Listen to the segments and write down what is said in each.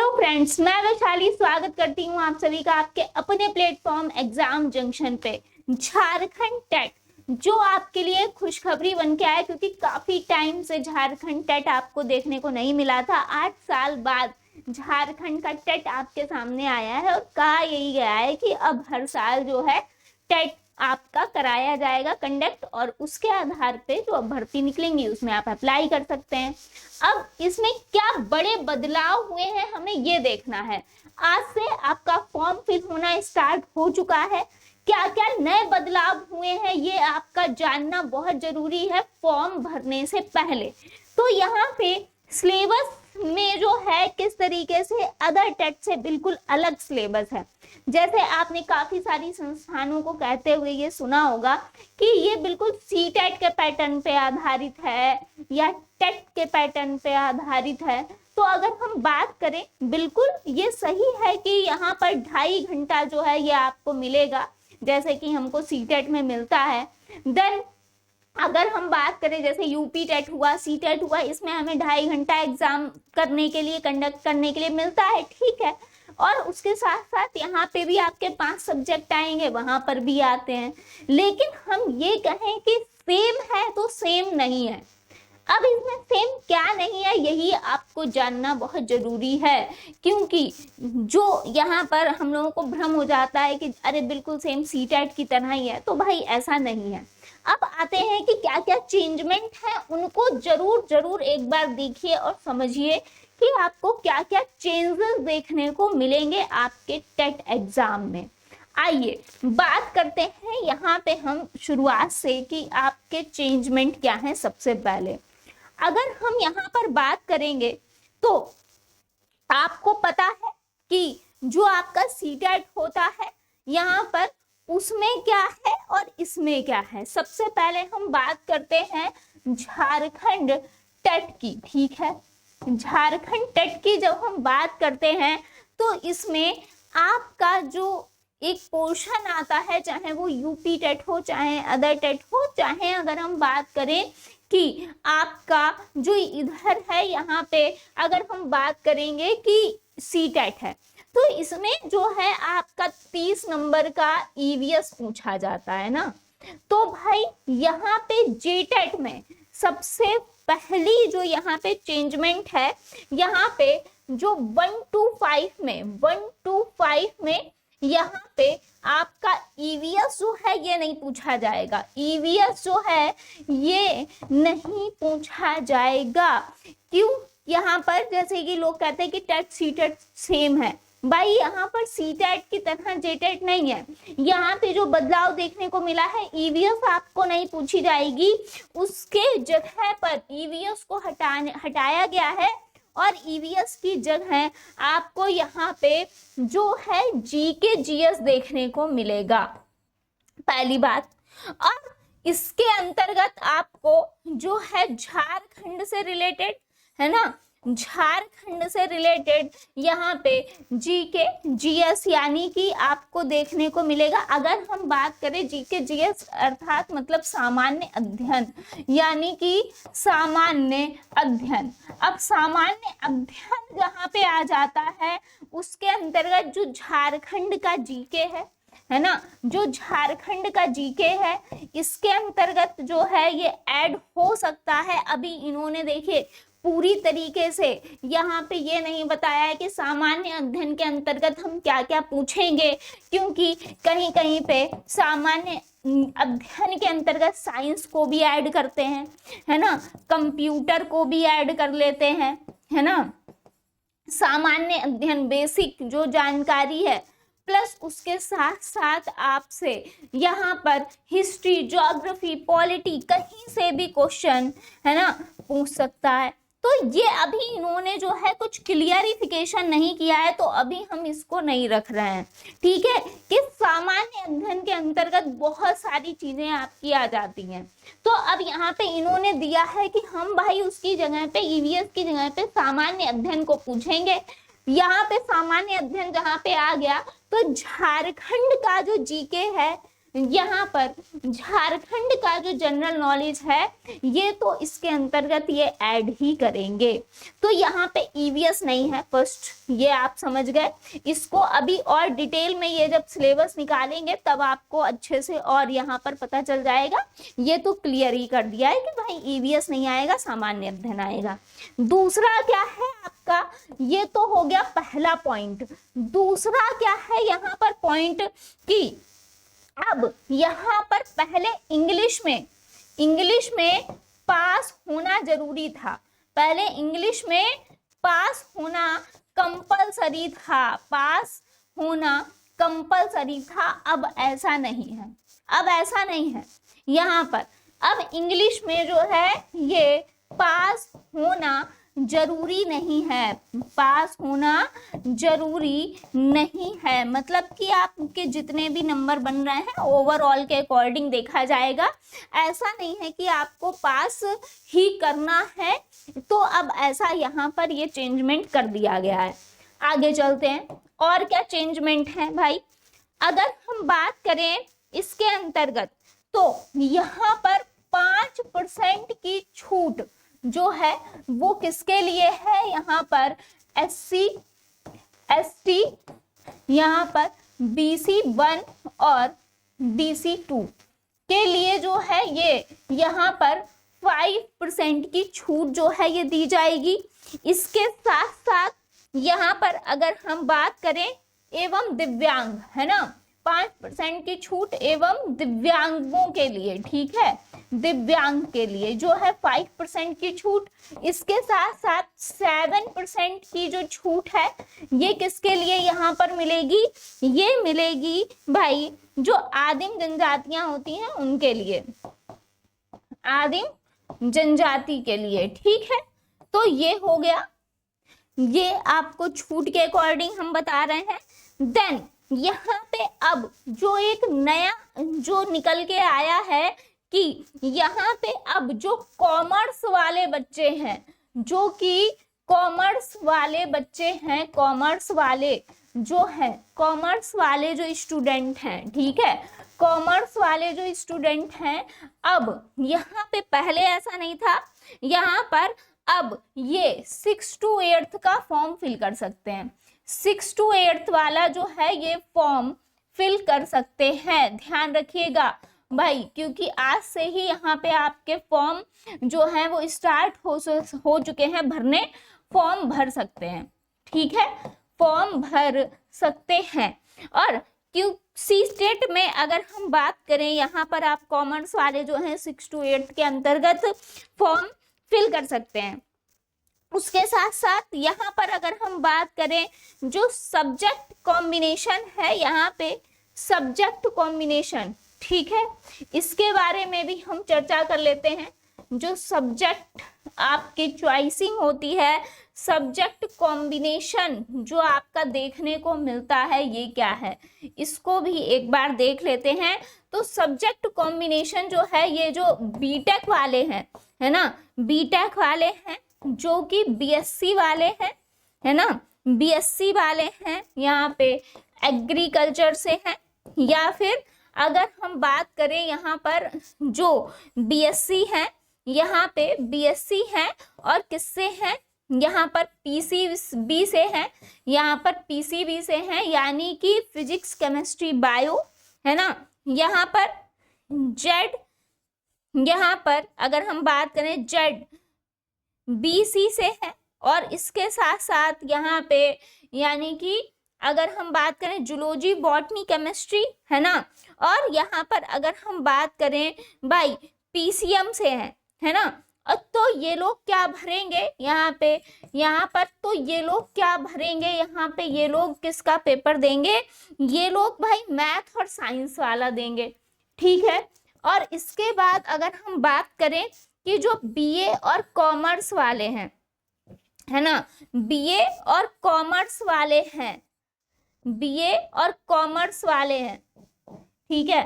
Hello friends, मैं वैशाली स्वागत करती हूँ आप सभी का आपके अपने प्लेटफॉर्म एग्जाम जंक्शन पे। झारखंड टेट जो आपके लिए खुशखबरी बन के आया, क्योंकि काफी टाइम से झारखंड टेट आपको देखने को नहीं मिला था। 8 साल बाद झारखंड का टेट आपके सामने आया है और कहा यही गया है कि अब हर साल जो है टेट आपका कराया जाएगा कंडक्ट, और उसके आधार पे जो अब भर्ती निकलेंगी उसमें आप अप्लाई कर सकते हैं। अब इसमें क्या बड़े बदलाव हुए हैं हमें ये देखना है। आज से आपका फॉर्म फिल होना स्टार्ट हो चुका है। क्या क्या नए बदलाव हुए हैं ये आपका जानना बहुत जरूरी है फॉर्म भरने से पहले। तो यहाँ पे सिलेबस में जो है किस तरीके से अदर टेट से बिल्कुल अलग सिलेबस है। जैसे आपने काफी सारी संस्थानों को कहते हुए ये सुना होगा कि ये बिल्कुल सी टेट के पैटर्न पे आधारित है या टेट के पैटर्न पे आधारित है। तो अगर हम बात करें, बिल्कुल ये सही है कि यहाँ पर 2.5 घंटा जो है ये आपको मिलेगा, जैसे कि हमको सी टेट में मिलता है। देन अगर हम बात करें जैसे यूपी टेट हुआ, सी टेट हुआ, इसमें हमें 2.5 घंटा एग्जाम करने के लिए, कंडक्ट करने के लिए मिलता है, ठीक है। और उसके साथ साथ यहाँ पे भी आपके 5 सब्जेक्ट आएंगे, वहां पर भी आते हैं। लेकिन हम ये कहें कि सेम है तो सेम नहीं है। अब इसमें सेम क्या नहीं है यही आपको जानना बहुत जरूरी है, क्योंकि जो यहाँ पर हम लोगों को भ्रम हो जाता है कि अरे बिल्कुल सेम सी टेट की तरह ही है, तो भाई ऐसा नहीं है। अब आते हैं कि क्या क्या चेंजमेंट है, उनको जरूर एक बार देखिए और समझिए कि आपको क्या क्या चेंजेस देखने को मिलेंगे आपके टेट एग्जाम में। आइए बात करते हैं यहाँ पे हम शुरुआत से कि आपके चेंजमेंट क्या है। सबसे पहले अगर हम यहाँ पर बात करेंगे तो आपको पता है कि जो आपका सी टेट होता है यहाँ पर उसमें क्या है और इसमें क्या है। सबसे पहले हम बात करते हैं झारखंड टेट की, ठीक है। झारखंड टेट की जब हम बात करते हैं तो इसमें आपका जो एक पोर्शन आता है, चाहे वो यूपी टेट हो, चाहे अदर टेट हो, चाहे अगर हम बात करें कि आपका जो इधर है यहाँ पे अगर हम बात करेंगे कि सी टेट है, तो इसमें जो है आपका 30 नंबर का ईवीएस पूछा जाता है ना। तो भाई यहाँ पे जे टेट में सबसे पहली जो यहाँ पे चेंजमेंट है, यहाँ पे जो 1 to 5 में यहाँ पे आपका ईवीएस जो है ये नहीं पूछा जाएगा। ईवीएस जो है ये नहीं पूछा जाएगा। क्यों? यहाँ पर जैसे कि लोग कहते हैं कि टेट सी टेट सेम है, भाई यहाँ पर सी टेट की तरह जे टेट नहीं है। यहाँ पे जो बदलाव देखने को मिला है, ईवीएस आपको नहीं पूछी जाएगी, उसके जगह पर ईवीएस को हटाया गया है और ईवीएस की जगह आपको यहाँ पे जो है जीके जीएस देखने को मिलेगा, पहली बात। और इसके अंतर्गत आपको जो है झारखंड से रिलेटेड है ना, झारखंड से रिलेटेड यहाँ पे जीके जीएस यानी कि आपको देखने को मिलेगा। अगर हम बात करें जीके जीएस अर्थात मतलब सामान्य अध्ययन, यानी कि सामान्य अध्ययन। अब सामान्य अध्ययन जहाँ पे आ जाता है उसके अंतर्गत जो झारखंड का जीके है ना, जो झारखंड का जीके है इसके अंतर्गत जो है ये ऐड हो सकता है। अभी इन्होंने देखिए पूरी तरीके से यहाँ पे ये नहीं बताया है कि सामान्य अध्ययन के अंतर्गत हम क्या क्या पूछेंगे, क्योंकि कहीं कहीं पे सामान्य अध्ययन के अंतर्गत साइंस को भी ऐड करते हैं, है ना, कंप्यूटर को भी ऐड कर लेते हैं, है ना। सामान्य अध्ययन बेसिक जो जानकारी है, प्लस उसके साथ साथ आपसे यहाँ पर हिस्ट्री, ज्योग्राफी, पॉलिटी कहीं से भी क्वेश्चन है ना पूछ सकता है। तो ये अभी इन्होंने जो है कुछ क्लियरिफिकेशन नहीं किया है, तो अभी हम इसको नहीं रख रहे हैं, ठीक है। कि सामान्य अध्ययन के अंतर्गत बहुत सारी चीजें आपकी आ जाती हैं, तो अब यहाँ पे इन्होंने दिया है कि हम भाई उसकी जगह पे ईवीएस की जगह पे सामान्य अध्ययन को पूछेंगे। यहाँ पे सामान्य अध्ययन जहाँ पे आ गया तो झारखंड का जो जीके है, यहाँ पर झारखंड का जो जनरल नॉलेज है ये तो इसके अंतर्गत ये ऐड ही करेंगे। तो यहाँ पे ईवीएस नहीं है फर्स्ट, ये आप समझ गए। इसको अभी और डिटेल में ये जब सिलेबस निकालेंगे तब आपको अच्छे से और यहाँ पर पता चल जाएगा। ये तो क्लियर ही कर दिया है कि भाई ईवीएस नहीं आएगा, सामान्य अध्ययन आएगा। दूसरा क्या है आपका, ये तो हो गया पहला पॉइंट। दूसरा क्या है यहाँ पर पॉइंट कि अब यहाँ पर पहले इंग्लिश में पास होना जरूरी था। पहले इंग्लिश में पास होना कंपलसरी था, पास होना कंपलसरी था। अब ऐसा नहीं है, अब ऐसा नहीं है। यहाँ पर अब इंग्लिश में जो है ये पास होना जरूरी नहीं है, पास होना जरूरी नहीं है। मतलब कि आपके जितने भी नंबर बन रहे हैं ओवरऑल के अकॉर्डिंग देखा जाएगा। ऐसा नहीं है कि आपको पास ही करना है। तो अब ऐसा यहाँ पर ये चेंजमेंट कर दिया गया है। आगे चलते हैं, और क्या चेंजमेंट है भाई। अगर हम बात करें इसके अंतर्गत तो यहाँ पर 5% की छूट जो है वो किसके लिए है, यहाँ पर SC ST, यहाँ पर BC1 और BC2 के लिए जो है ये यहाँ पर 5% की छूट जो है ये दी जाएगी। इसके साथ साथ यहाँ पर अगर हम बात करें एवं दिव्यांग, है ना, 5% की छूट एवं दिव्यांगों के लिए, ठीक है, दिव्यांग के लिए जो है 5% की छूट। इसके साथ साथ 7% की जो छूट है ये किसके लिए यहाँ पर मिलेगी, ये मिलेगी भाई जो आदिम जनजातियां होती हैं उनके लिए, आदिम जनजाति के लिए, ठीक है। तो ये हो गया, ये आपको छूट के अकॉर्डिंग हम बता रहे हैं। देन यहाँ पे अब जो एक नया जो निकल के आया है कि यहाँ पे अब जो कॉमर्स वाले बच्चे हैं, जो कि कॉमर्स वाले बच्चे हैं, कॉमर्स वाले जो हैं, कॉमर्स वाले जो स्टूडेंट हैं, ठीक है, कॉमर्स वाले जो स्टूडेंट हैं, अब यहाँ पे पहले ऐसा नहीं था। यहाँ पर अब ये 6 to 8 का फॉर्म फिल कर सकते हैं। 6 to 8 वाला जो है ये फॉर्म फिल कर सकते हैं। ध्यान रखिएगा भाई, क्योंकि आज से ही यहाँ पे आपके फॉर्म जो है वो स्टार्ट हो चुके हैं भरने, फॉर्म भर सकते हैं, ठीक है, फॉर्म भर सकते हैं। और क्यों सी स्टेट में अगर हम बात करें, यहाँ पर आप कॉमर्स वाले जो हैं 6 to 8 के अंतर्गत फॉर्म फिल कर सकते हैं। उसके साथ साथ यहाँ पर अगर हम बात करें जो सब्जेक्ट कॉम्बिनेशन है, यहाँ पे सब्जेक्ट कॉम्बिनेशन, ठीक है, इसके बारे में भी हम चर्चा कर लेते हैं। जो सब्जेक्ट आपकी चॉइसिंग होती है, सब्जेक्ट कॉम्बिनेशन जो आपका देखने को मिलता है ये क्या है, इसको भी एक बार देख लेते हैं। तो सब्जेक्ट कॉम्बिनेशन जो है ये जो बीटेक वाले हैं, है ना, बीटेक वाले हैं, जो कि बीएससी वाले हैं, है ना, बीएससी वाले हैं, यहाँ पे एग्रीकल्चर से हैं, या फिर अगर हम बात करें यहाँ पर जो बीएससी हैं, यहाँ पे बीएससी हैं और किससे हैं, यहाँ पर पीसीबी से हैं, यहाँ पर पीसीबी से हैं, यानी कि फिजिक्स केमिस्ट्री बायो, है ना। यहाँ पर जेड, यहाँ पर अगर हम बात करें जेड बीसी से है, और इसके साथ साथ यहाँ पे यानी कि अगर हम बात करें जूलॉजी बॉटनी केमिस्ट्री, है ना, और यहाँ पर अगर हम बात करें भाई पीसीएम से है ना। तो ये लोग क्या भरेंगे यहाँ पे, यहाँ पर तो ये लोग क्या भरेंगे, यहाँ पे ये लोग किसका पेपर देंगे, ये लोग भाई मैथ और साइंस वाला देंगे, ठीक है। और इसके बाद अगर हम बात करें कि जो बीए और कॉमर्स वाले हैं, है ना, बीए और कॉमर्स वाले हैं, बीए और कॉमर्स वाले हैं, ठीक है।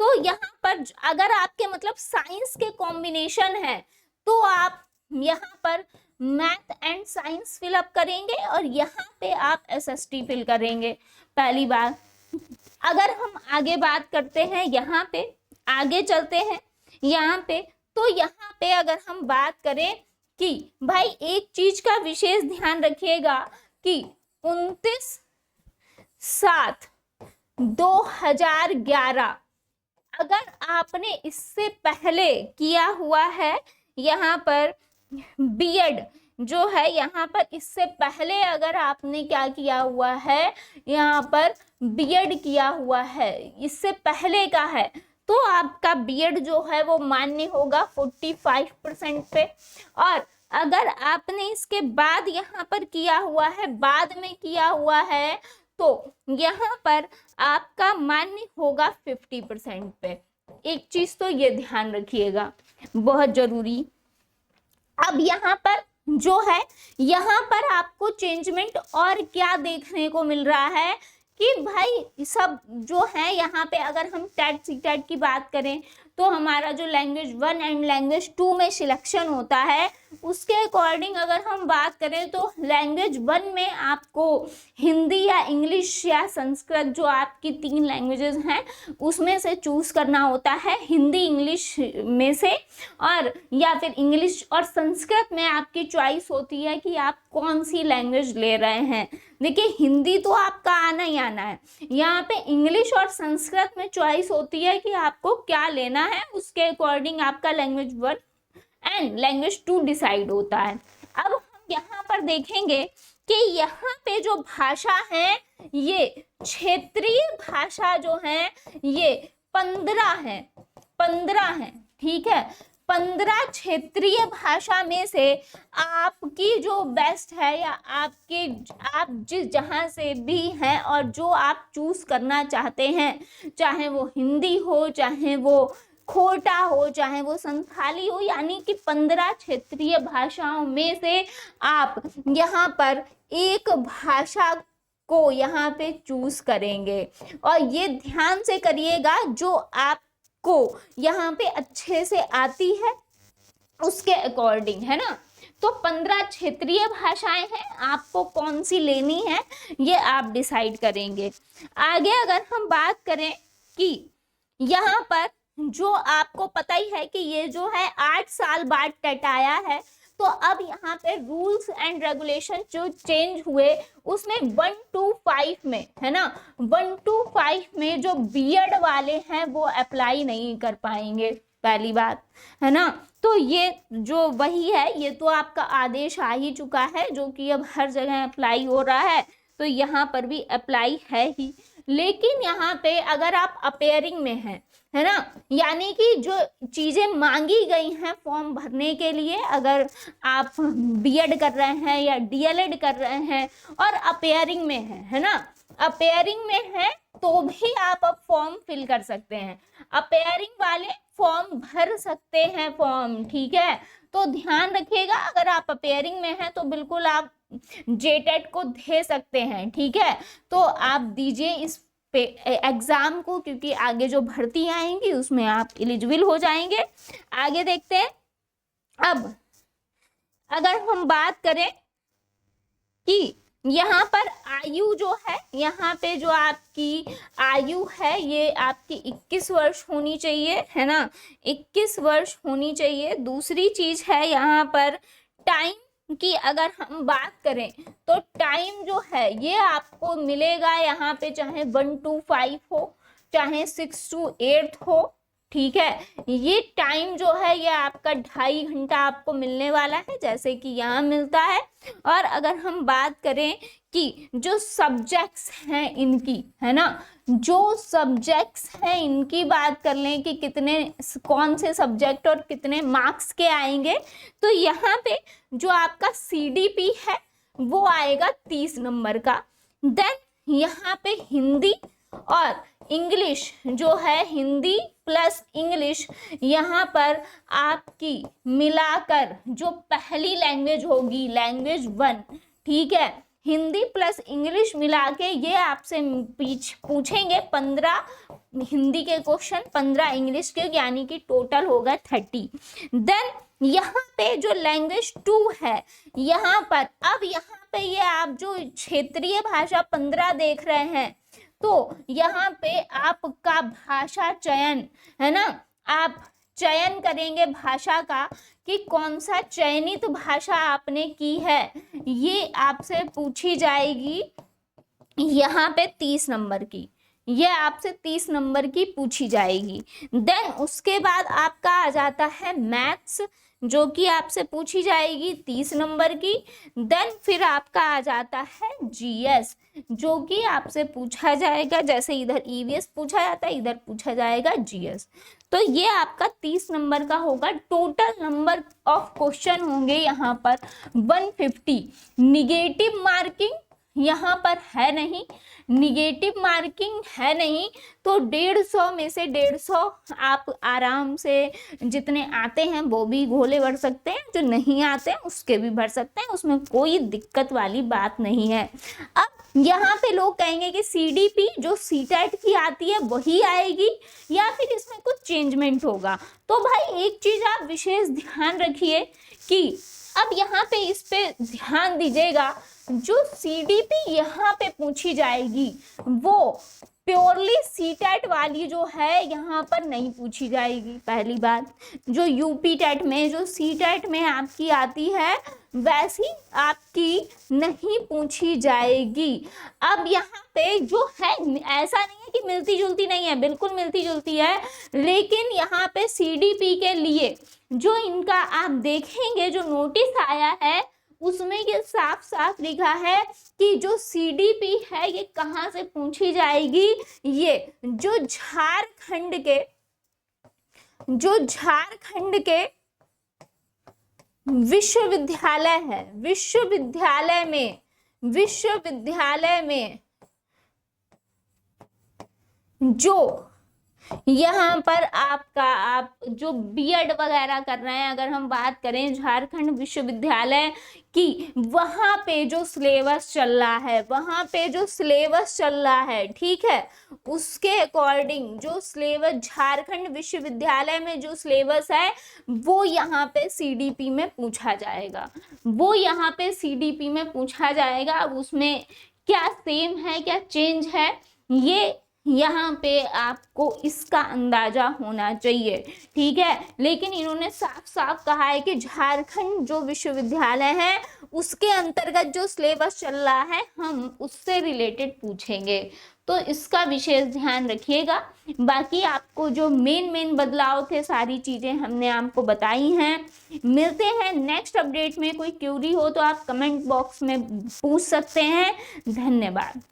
तो यहाँ पर अगर आपके मतलब साइंस के कॉम्बिनेशन है तो आप यहाँ पर मैथ एंड साइंस फिलअप करेंगे और यहाँ पे आप एसएसटी फिल करेंगे, पहली बात, अगर हम आगे बात करते हैं, यहाँ पे आगे चलते हैं यहाँ पे, तो यहाँ पे अगर हम बात करें कि भाई एक चीज का विशेष ध्यान रखिएगा कि 29/7/2011 अगर आपने इससे पहले किया हुआ है यहाँ पर बीएड जो है, यहाँ पर इससे पहले अगर आपने क्या किया हुआ है, यहाँ पर बीएड किया हुआ है, इससे पहले का है, तो आपका बीएड जो है वो मान्य होगा 45% पे। और अगर आपने इसके बाद यहाँ पर किया हुआ है, बाद में किया हुआ है, तो यहाँ पर आपका मान्य होगा 50% पे। एक चीज तो ये ध्यान रखिएगा, बहुत जरूरी। अब यहाँ पर जो है, यहाँ पर आपको चेंजमेंट और क्या देखने को मिल रहा है कि भाई सब जो है यहाँ पे, अगर हम टेट सीटेट की बात करें तो हमारा जो लैंग्वेज 1 एंड लैंग्वेज 2 में सिलेक्शन होता है, उसके अकॉर्डिंग अगर हम बात करें तो लैंग्वेज 1 में आपको हिंदी या इंग्लिश या संस्कृत, जो आपकी 3 लैंग्वेजेस हैं, उसमें से चूज करना होता है, हिंदी इंग्लिश में से, और या फिर इंग्लिश और संस्कृत में आपकी चॉइस होती है कि आप कौन सी लैंग्वेज ले रहे हैं। देखिए हिंदी तो आपका आना ही आना है, यहाँ पे इंग्लिश और संस्कृत में चॉइस होती है कि आपको क्या लेना है, उसके अकॉर्डिंग आपका लैंग्वेज 1 एंड लैंग्वेज 2 डिसाइड होता है। अब हम यहाँ पर देखेंगे कि यहाँ पे जो भाषा है, ये क्षेत्रीय भाषा जो है ये 15 है, ठीक है। 15 क्षेत्रीय भाषा में से आपकी जो बेस्ट है, या आप जिस जहाँ से भी हैं और जो आप चूज करना चाहते हैं, चाहे वो हिंदी हो, चाहे वो खोटा हो, चाहे वो संथाली हो, यानी कि 15 क्षेत्रीय भाषाओं में से आप यहाँ पर एक भाषा को यहाँ पे चूज करेंगे। और ये ध्यान से करिएगा, जो आपको यहाँ पे अच्छे से आती है उसके अकॉर्डिंग, है ना। तो 15 क्षेत्रीय भाषाएं हैं, आपको कौन सी लेनी है ये आप डिसाइड करेंगे। आगे अगर हम बात करें कि यहाँ पर जो आपको पता ही है कि ये जो है 8 साल बाद टेट आया है, तो अब यहाँ पे रूल्स एंड रेगुलेशन जो चेंज हुए उसमें 1 to 5 में, है ना, 1 to 5 में जो बीएड वाले हैं वो अप्लाई नहीं कर पाएंगे, पहली बात, है ना। तो ये जो वही है, ये तो आपका आदेश आ ही चुका है, जो कि अब हर जगह अप्लाई हो रहा है, तो यहाँ पर भी अप्लाई है ही। लेकिन यहाँ पे अगर आप अपेयरिंग में हैं, है ना, यानी कि जो चीजें मांगी गई हैं फॉर्म भरने के लिए, अगर आप बीएड कर रहे हैं या डीएलएड कर रहे हैं और अपेयरिंग में है ना, अपेयरिंग में है तो भी आप अब फॉर्म फिल कर सकते हैं, अपेयरिंग वाले फॉर्म भर सकते हैं फॉर्म, ठीक है। तो ध्यान रखिएगा, अगर आप अपेयरिंग में हैं तो बिल्कुल आप जेटेट को दे सकते हैं, ठीक है। तो आप दीजिए इस पे एग्जाम को, क्योंकि आगे जो भर्ती आएंगी उसमें आप एलिजिबल हो जाएंगे। आगे देखते हैं। अब अगर हम बात करें कि यहाँ पर आयु जो है, यहाँ पे जो आपकी आयु है ये आपकी 21 वर्ष होनी चाहिए, है ना, 21 वर्ष होनी चाहिए। दूसरी चीज है यहाँ पर टाइम की, अगर हम बात करें तो टाइम जो है ये आपको मिलेगा यहाँ पे, चाहे 1 to 5 हो, चाहे 6 to 8 हो, ठीक है। ये टाइम जो है ये आपका 2.5 घंटा आपको मिलने वाला है, जैसे कि यहाँ मिलता है। और अगर हम बात करें कि जो सब्जेक्ट्स हैं इनकी, है ना, जो सब्जेक्ट्स हैं इनकी बात कर लें कि कितने, कौन से सब्जेक्ट और कितने मार्क्स के आएंगे, तो यहाँ पे जो आपका सीडीपी है वो आएगा 30 नंबर का। देन यहाँ पे हिंदी और इंग्लिश जो है, हिंदी प्लस इंग्लिश, यहाँ पर आपकी मिलाकर जो पहली लैंग्वेज होगी लैंग्वेज 1, ठीक है, हिंदी प्लस इंग्लिश मिला के ये आपसे पूछेंगे 15 हिंदी के क्वेश्चन, 15 इंग्लिश के, यानी कि टोटल होगा 30। देन यहाँ पे जो लैंग्वेज 2 है, यहाँ पर अब यहाँ पे ये आप जो क्षेत्रीय भाषा 15 देख रहे हैं, तो यहाँ पे आपका भाषा चयन है ना, आप चयन करेंगे भाषा का कि कौन सा चयनित भाषा आपने की है, ये आपसे पूछी जाएगी यहाँ पे 30 नंबर की, ये आपसे 30 नंबर की पूछी जाएगी। देन उसके बाद आपका आ जाता है मैथ्स, जो कि आपसे पूछी जाएगी 30 नंबर की। देन फिर आपका आ जाता है जीएस, जो कि आपसे पूछा जाएगा, जैसे इधर ईवीएस पूछा जाता है इधर पूछा जाएगा जीएस। तो ये आपका 30 नंबर का होगा। टोटल नंबर ऑफ क्वेश्चन होंगे यहाँ पर 150। निगेटिव मार्किंग यहाँ पर है नहीं, निगेटिव मार्किंग है नहीं, तो 150 में से 150 आप आराम से जितने आते हैं वो भी घोले भर सकते हैं, जो नहीं आते हैं उसके भी भर सकते हैं, उसमें कोई दिक्कत वाली बात नहीं है। अब यहाँ पे लोग कहेंगे कि सीडीपी जो सीटेट की आती है वही आएगी या फिर इसमें कुछ चेंजमेंट होगा। तो भाई एक चीज आप विशेष ध्यान रखिए कि अब यहाँ पे इस पे ध्यान दीजिएगा, जो सीडीपी यहाँ पे पूछी जाएगी वो प्योरली सीटेट वाली जो है यहाँ पर नहीं पूछी जाएगी। पहली बात, जो यूपी टेट में जो सीटेट में आपकी आती है वैसी आपकी नहीं पूछी जाएगी। अब यहाँ पे जो है ऐसा नहीं है कि मिलती जुलती नहीं है, बिल्कुल मिलती जुलती है, लेकिन यहाँ पे सीडीपी के लिए जो इनका आप देखेंगे जो नोटिस आया है उसमें ये साफ साफ लिखा है कि जो सीडीपी है ये कहाँ से पूछी जाएगी, ये जो झारखंड के विश्वविद्यालय है, विश्वविद्यालय में जो यहाँ पर आप जो बीएड वगैरह कर रहे हैं, अगर हम बात करें झारखंड विश्वविद्यालय की, वहाँ पे जो सिलेबस चल रहा है ठीक है, उसके अकॉर्डिंग जो सिलेबस झारखंड विश्वविद्यालय में जो सिलेबस है वो यहाँ पे सीडीपी में पूछा जाएगा, अब उसमें क्या सेम है क्या चेंज है ये यहाँ पे आपको इसका अंदाजा होना चाहिए, ठीक है। लेकिन इन्होंने साफ साफ कहा है कि झारखंड जो विश्वविद्यालय है उसके अंतर्गत जो सिलेबस चल रहा है हम उससे रिलेटेड पूछेंगे, तो इसका विशेष ध्यान रखिएगा। बाकी आपको जो मेन बदलाव थे सारी चीजें हमने आपको बताई हैं। मिलते हैं नेक्स्ट अपडेट में। कोई क्यूरी हो तो आप कमेंट बॉक्स में पूछ सकते हैं। धन्यवाद।